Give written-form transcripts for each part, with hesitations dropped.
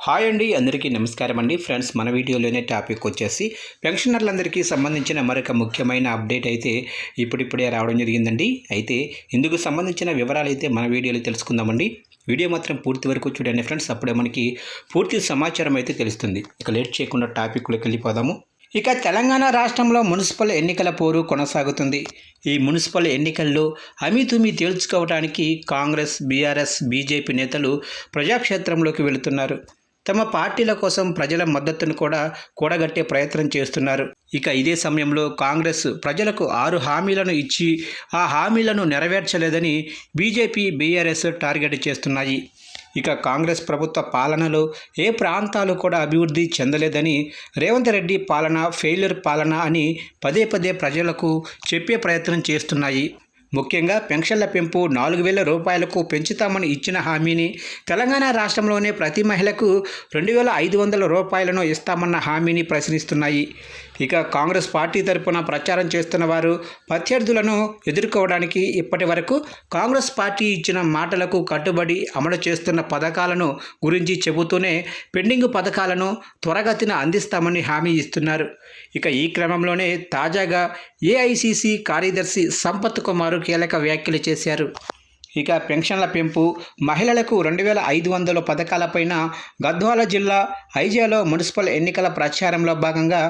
Hi అండి, అందరికీ నమస్కారం అండి. ఫ్రెండ్స్, మన వీడియోలోనే టాపిక్ వచ్చేసి పెన్షనర్లందరికీ సంబంధించిన మరొక ముఖ్యమైన అప్డేట్ అయితే ఇప్పుడిప్పుడే రావడం జరిగిందండి. అయితే ఇందుకు సంబంధించిన వివరాలు అయితే మన వీడియోలో తెలుసుకుందామండి. వీడియో మాత్రం పూర్తి వరకు చూడండి ఫ్రెండ్స్, అప్పుడే మనకి పూర్తి సమాచారం అయితే తెలుస్తుంది. ఇక లేట్ చేయకుండా టాపిక్లోకి వెళ్ళిపోదాము. ఇక తెలంగాణ రాష్ట్రంలో మున్సిపల్ ఎన్నికల పోరు కొనసాగుతుంది. ఈ మున్సిపల్ ఎన్నికల్లో అమీతుమీ తేల్చుకోవడానికి కాంగ్రెస్, బీఆర్ఎస్, బీజేపీ నేతలు ప్రజాక్షేత్రంలోకి వెళుతున్నారు. తమ పార్టీల కోసం ప్రజల మద్దతును కూడా కూడగట్టే ప్రయత్నం చేస్తున్నారు. ఇక ఇదే సమయంలో కాంగ్రెస్ ప్రజలకు 6 హామీలను ఇచ్చి ఆ హామీలను నెరవేర్చలేదని బీజేపీ, బీఆర్ఎస్ టార్గెట్ చేస్తున్నాయి. ఇక కాంగ్రెస్ ప్రభుత్వ పాలనలో ఏ ప్రాంతాలు కూడా అభివృద్ధి చెందలేదని, రేవంత్ రెడ్డి పాలన ఫెయిల్యూర్ పాలన అని పదే పదే ప్రజలకు చెప్పే ప్రయత్నం చేస్తున్నాయి. ముఖ్యంగా పెన్షన్ల పెంపు 4,000 రూపాయలకు పెంచుతామని ఇచ్చిన హామీని, తెలంగాణ రాష్ట్రంలోనే ప్రతి మహిళకు 2,500 రూపాయలను ఇస్తామన్న హామీని ప్రశ్నిస్తున్నాయి. ఇక కాంగ్రెస్ పార్టీ తరపున ప్రచారం చేస్తున్న వారు ప్రత్యర్థులను ఎదుర్కోవడానికి ఇప్పటి వరకు కాంగ్రెస్ పార్టీ ఇచ్చిన మాటలకు కట్టుబడి అమలు చేస్తున్న పథకాలను గురించి చెబుతూనే పెండింగ్ పథకాలను త్వరగతిన అందిస్తామని హామీ ఇస్తున్నారు. ఇక ఈ క్రమంలోనే తాజాగా ఏఐసిసి కార్యదర్శి సంపత్ కుమార్ కీలక వ్యాఖ్యలు చేశారు. ఇక పెన్షన్ల పెంపు, మహిళలకు 2,500 పథకాలపైన గద్వాల జిల్లా ఐజాలో మున్సిపల్ ఎన్నికల ప్రచారంలో భాగంగా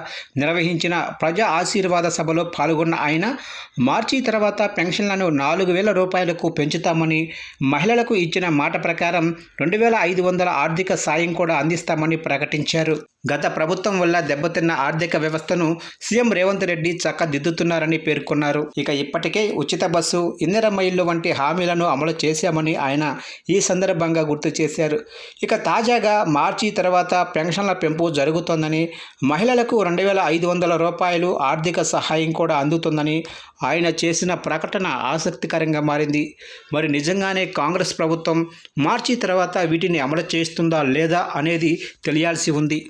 నిర్వహించిన ప్రజా ఆశీర్వాద సభలో పాల్గొన్న ఆయన, మార్చి తర్వాత పెన్షన్లను 4,000 రూపాయలకు పెంచుతామని, మహిళలకు ఇచ్చిన మాట ప్రకారం 2,500 ఆర్థిక సాయం కూడా అందిస్తామని ప్రకటించారు. గత ప్రభుత్వం వల్ల దెబ్బతిన్న ఆర్థిక వ్యవస్థను సీఎం రేవంత్ రెడ్డి చక్కదిద్దుతున్నారని పేర్కొన్నారు. ఇక ఇప్పటికే ఉచిత బస్సు, ఇందిరమ్మ ఇల్లు వంటి హామీలను అమలు చేశామని ఆయన ఈ సందర్భంగా గుర్తు చేశారు. ఇక తాజాగా మార్చి తర్వాత పెన్షన్ల పెంపు జరుగుతోందని, మహిళలకు 2,500 రూపాయలు ఆర్థిక సహాయం కూడా అందుతుందని ఆయన చేసిన ప్రకటన ఆసక్తికరంగా మారింది. మరి నిజంగానే కాంగ్రెస్ ప్రభుత్వం మార్చి తర్వాత వీటిని అమలు చేస్తుందా లేదా అనేది తెలియాల్సి ఉంది.